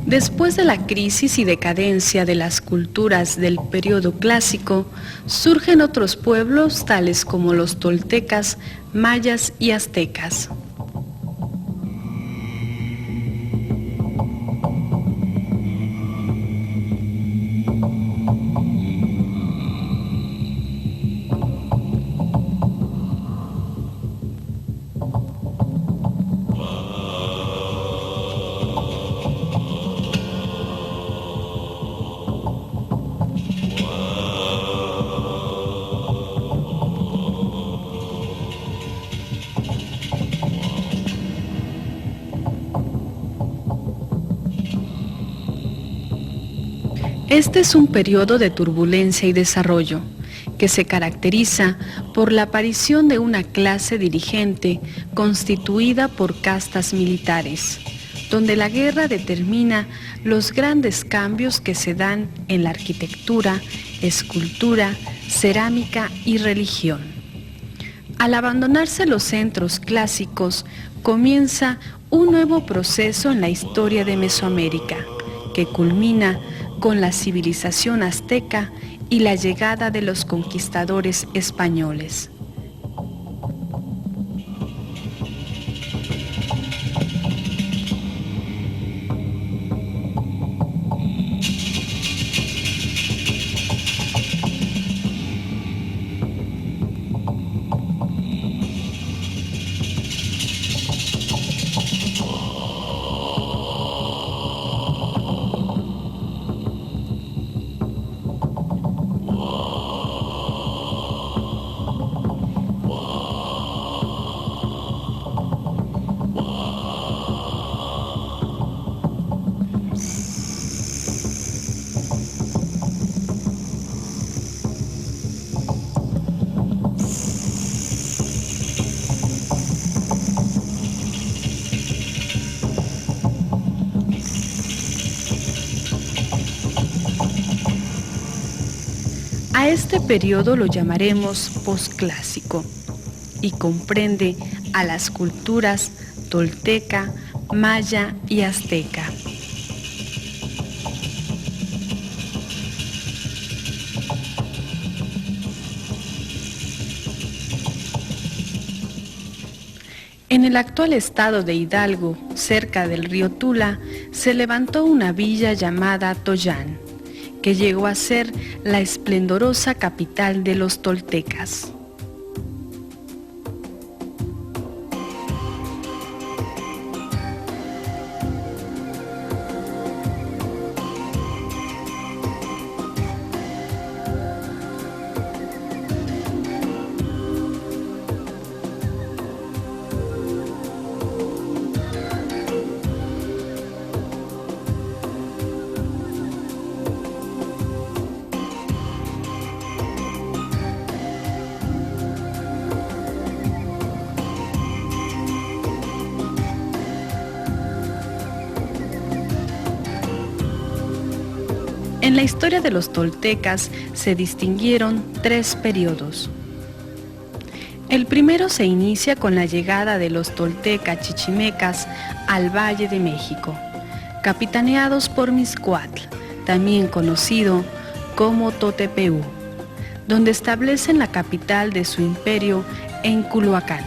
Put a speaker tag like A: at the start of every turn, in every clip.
A: Después de la crisis y decadencia de las culturas del periodo clásico, surgen otros pueblos tales como los toltecas, mayas y aztecas. Este es un periodo de turbulencia y desarrollo, que se caracteriza por la aparición de una clase dirigente constituida por castas militares, donde la guerra determina los grandes cambios que se dan en la arquitectura, escultura, cerámica y religión. Al abandonarse los centros clásicos, comienza un nuevo proceso en la historia de Mesoamérica, que culmina con la civilización azteca y la llegada de los conquistadores españoles. A este periodo lo llamaremos posclásico y comprende a las culturas tolteca, maya y azteca. En el actual estado de Hidalgo, cerca del río Tula, se levantó una villa llamada Toyán, que llegó a ser la esplendorosa capital de los toltecas. En la historia de los toltecas se distinguieron 3 periodos. El primero se inicia con la llegada de los toltecas chichimecas al Valle de México, capitaneados por Mixcoatl, también conocido como Totepehuh, donde establecen la capital de su imperio en Culhuacán.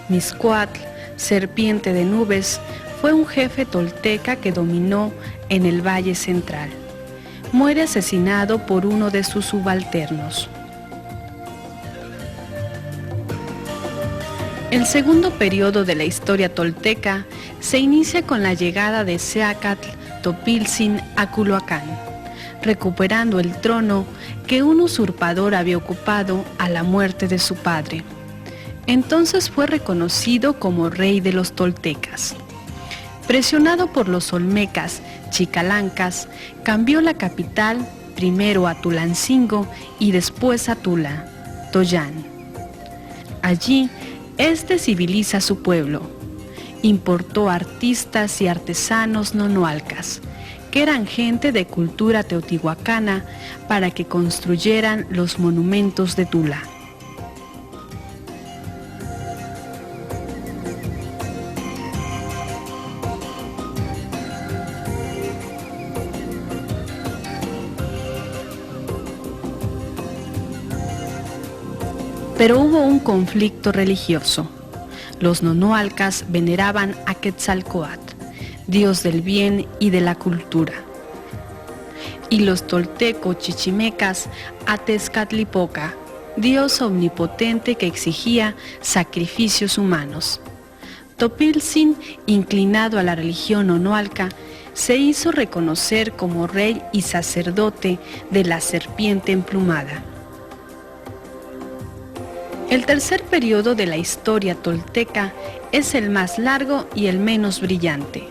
A: Mixcoatl, serpiente de nubes, fue un jefe tolteca que dominó en el Valle Central. Muere asesinado por uno de sus subalternos. El segundo periodo de la historia tolteca se inicia con la llegada de Seacatl Topiltzin a Culhuacán, recuperando el trono que un usurpador había ocupado a la muerte de su padre. Entonces fue reconocido como rey de los toltecas. Presionado por los olmecas chicalancas, cambió la capital primero a Tulancingo y después a Tula, Toyán. Allí, este civiliza su pueblo. Importó artistas y artesanos nonoalcas, que eran gente de cultura teotihuacana, para que construyeran los monumentos de Tula. Pero hubo un conflicto religioso. Los nonoalcas veneraban a Quetzalcóatl, dios del bien y de la cultura. Y los tolteco-chichimecas a Tezcatlipoca, dios omnipotente que exigía sacrificios humanos. Topiltzin, inclinado a la religión nonoalca, se hizo reconocer como rey y sacerdote de la serpiente emplumada. El tercer periodo de la historia tolteca es el más largo y el menos brillante.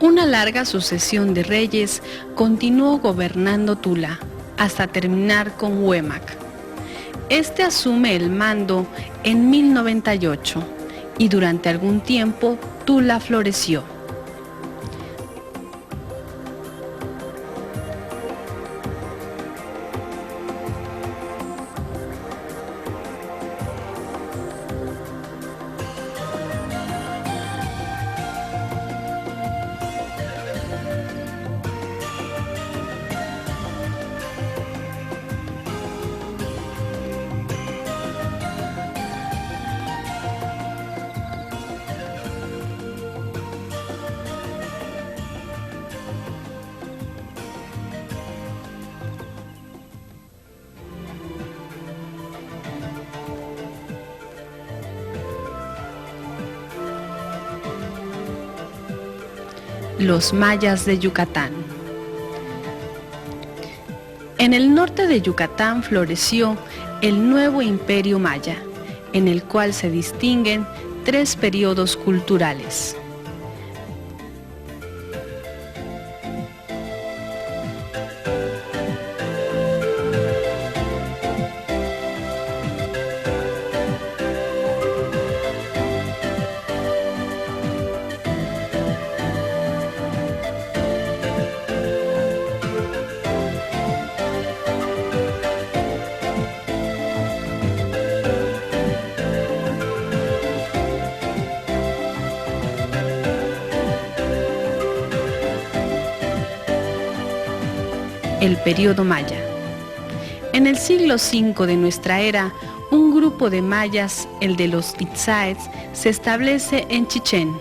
A: Una larga sucesión de reyes continuó gobernando Tula hasta terminar con Huémac. Este asume el mando en 1098 y durante algún tiempo Tula floreció. Los mayas de Yucatán. En el norte de Yucatán floreció el nuevo imperio maya, en el cual se distinguen 3 periodos culturales. El periodo maya. En el siglo V de nuestra era, un grupo de mayas, el de los Itzáes, se establece en Chichén.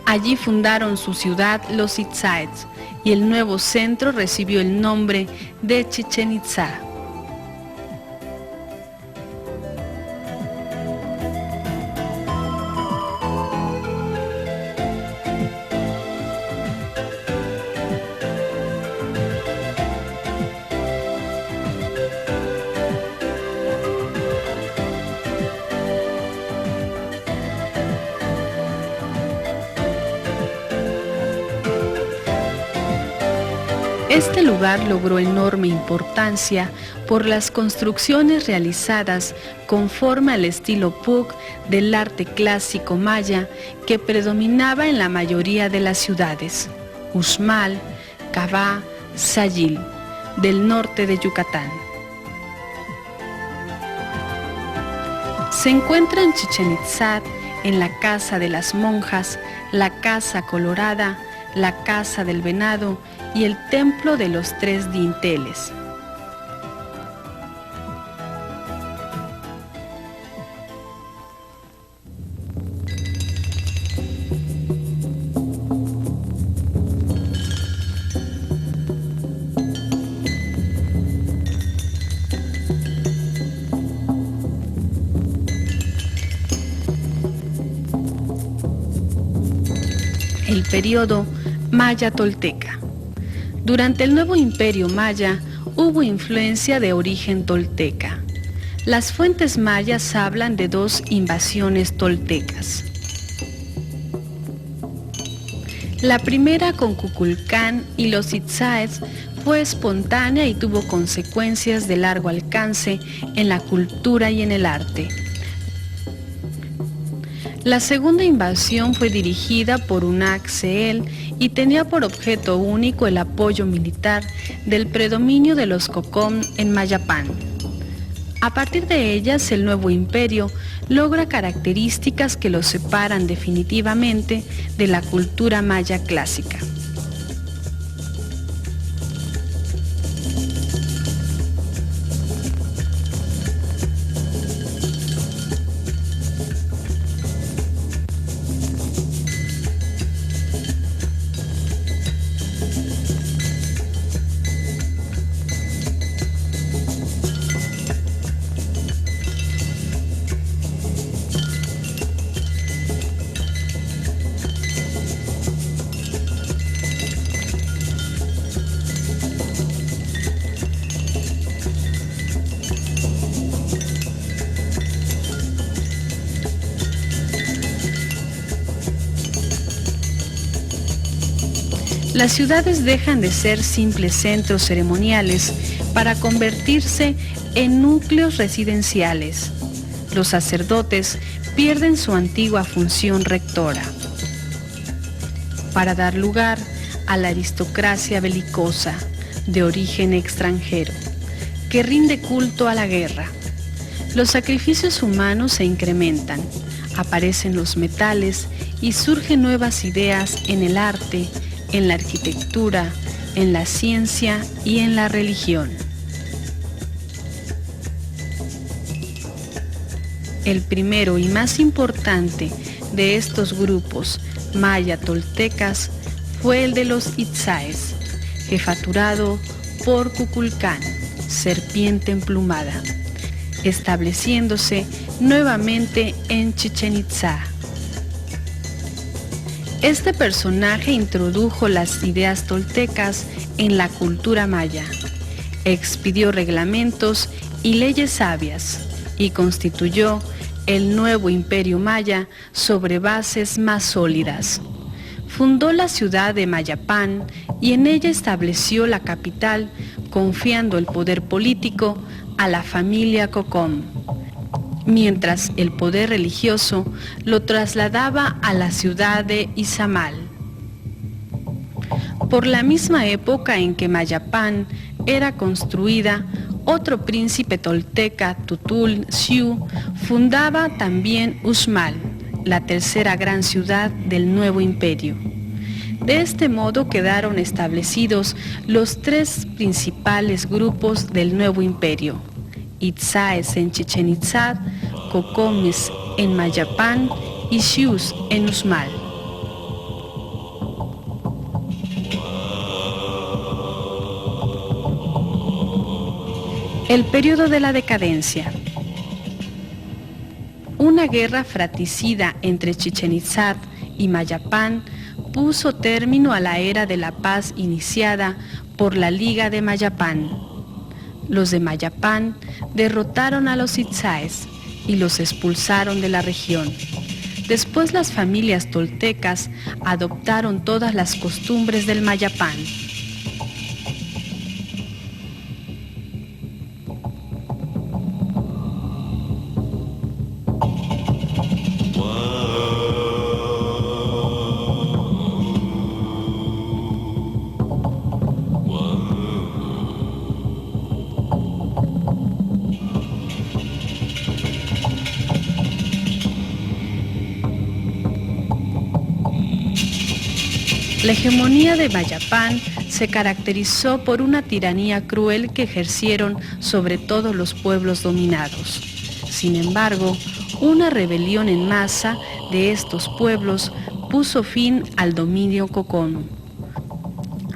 A: Allí fundaron su ciudad los Itzáes y el nuevo centro recibió el nombre de Chichén Itzá. Este lugar logró enorme importancia por las construcciones realizadas conforme al estilo Puuc del arte clásico maya que predominaba en la mayoría de las ciudades, Uxmal, Cabá, Sayil, del norte de Yucatán. Se encuentra en Chichén Itzá, en la Casa de las Monjas, la Casa Colorada, la Casa del Venado y el Templo de los 3 Dinteles. El periodo maya-tolteca. Durante el nuevo imperio maya hubo influencia de origen tolteca. Las fuentes mayas hablan de 2 invasiones toltecas. La primera con Kukulcán y los Itzáes fue espontánea y tuvo consecuencias de largo alcance en la cultura y en el arte. La segunda invasión fue dirigida por Unac-Seel y tenía por objeto único el apoyo militar del predominio de los Kokón en Mayapán. A partir de ellas, el nuevo imperio logra características que lo separan definitivamente de la cultura maya clásica. Las ciudades dejan de ser simples centros ceremoniales para convertirse en núcleos residenciales. Los sacerdotes pierden su antigua función rectora para dar lugar a la aristocracia belicosa de origen extranjero, que rinde culto a la guerra. Los sacrificios humanos se incrementan, aparecen los metales y surgen nuevas ideas en el arte, en la arquitectura, en la ciencia y en la religión. El primero y más importante de estos grupos maya-toltecas fue el de los Itzáes, jefaturado por Kukulcán, serpiente emplumada, estableciéndose nuevamente en Chichén Itzá. Este personaje introdujo las ideas toltecas en la cultura maya, expidió reglamentos y leyes sabias y constituyó el nuevo imperio maya sobre bases más sólidas. Fundó la ciudad de Mayapán y en ella estableció la capital, confiando el poder político a la familia Cocom, mientras el poder religioso lo trasladaba a la ciudad de Izamal. Por la misma época en que Mayapán era construida, otro príncipe tolteca, Tutul Xiu, fundaba también Uxmal, la tercera gran ciudad del nuevo imperio. De este modo quedaron establecidos los tres principales grupos del nuevo imperio: Itzáes en Chichén Itzá, Cocomes en Mayapán y Xiús en Uxmal. El periodo de la decadencia. Una guerra fratricida entre Chichén Itzá y Mayapán puso término a la era de la paz iniciada por la Liga de Mayapán. Los de Mayapán derrotaron a los Itzáes y los expulsaron de la región. Después las familias toltecas adoptaron todas las costumbres del Mayapán. La hegemonía de Mayapán se caracterizó por una tiranía cruel que ejercieron sobre todos los pueblos dominados. Sin embargo, una rebelión en masa de estos pueblos puso fin al dominio cocón.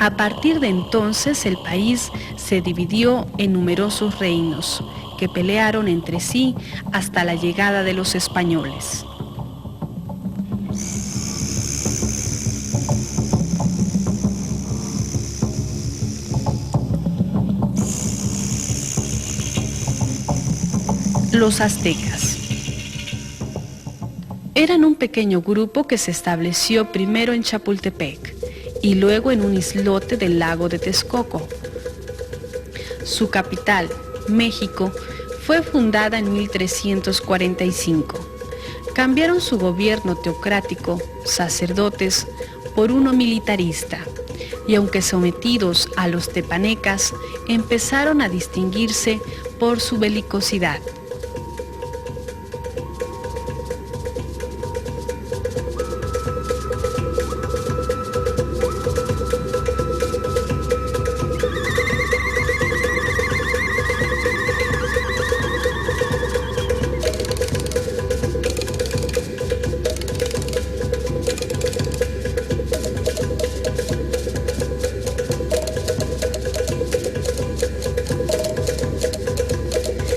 A: A partir de entonces el país se dividió en numerosos reinos que pelearon entre sí hasta la llegada de los españoles. Los aztecas. Eran un pequeño grupo que se estableció primero en Chapultepec y luego en un islote del lago de Texcoco. Su capital, México, fue fundada en 1345. Cambiaron su gobierno teocrático, sacerdotes, por uno militarista, y aunque sometidos a los tepanecas, empezaron a distinguirse por su belicosidad.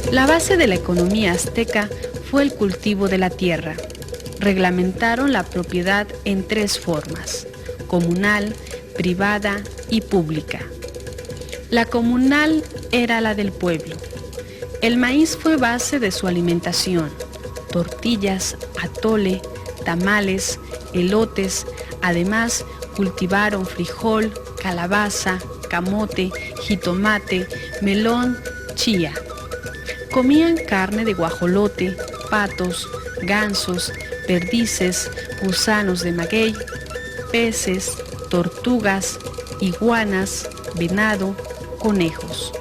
A: La base de la economía azteca fue el cultivo de la tierra. Reglamentaron la propiedad en tres formas: comunal, privada y pública. La comunal era la del pueblo. El maíz fue base de su alimentación: tortillas, atole, tamales, elotes. Además, cultivaron frijol, calabaza, camote, jitomate, melón, chía. Comían carne de guajolote, patos, gansos, perdices, gusanos de maguey, peces, tortugas, iguanas, venado, conejos.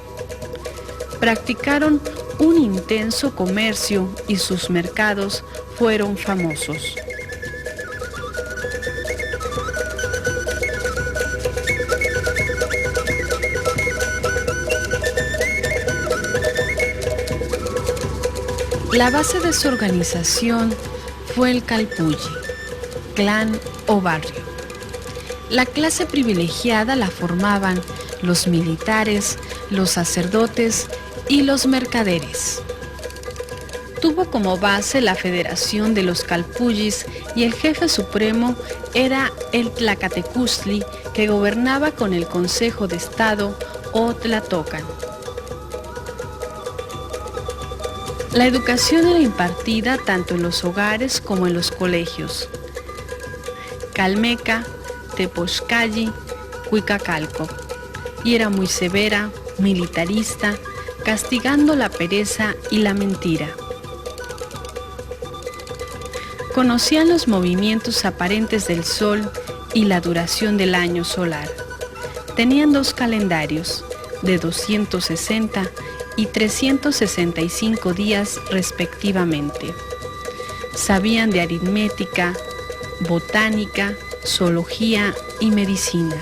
A: Practicaron un intenso comercio y sus mercados fueron famosos. La base de su organización fue el calpulli, clan o barrio. La clase privilegiada la formaban los militares, los sacerdotes y los mercaderes. Tuvo como base la Federación de los Calpullis y el jefe supremo era el Tlacatecuztli, que gobernaba con el Consejo de Estado o Tlatocan. La educación era impartida tanto en los hogares como en los colegios. Calmeca, Tepoxcalli, Cuicacalco, y era muy severa, militarista, castigando la pereza y la mentira. Conocían los movimientos aparentes del sol y la duración del año solar. Tenían 2 calendarios, de 260 y 365 días respectivamente. Sabían de aritmética, botánica, zoología y medicina.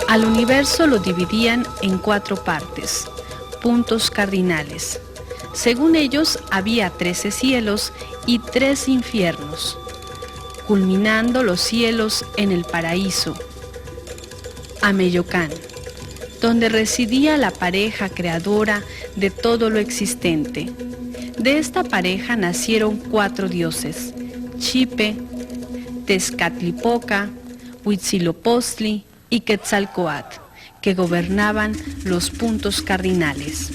A: Al universo lo dividían en 4 partes, puntos cardinales. Según ellos, había 13 cielos y 3 infiernos, culminando los cielos en el paraíso, Ameyocán, donde residía la pareja creadora de todo lo existente. De esta pareja nacieron 4 dioses, Xipe, Tezcatlipoca, Huitzilopochtli y Quetzalcóatl, que gobernaban los puntos cardinales.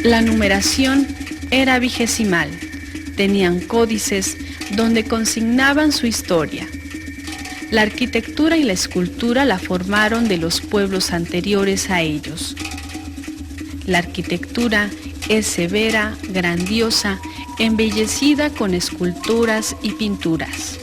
A: La numeración era vigesimal. Tenían códices donde consignaban su historia. La arquitectura y la escultura la formaron de los pueblos anteriores a ellos. La arquitectura es severa, grandiosa, embellecida con esculturas y pinturas.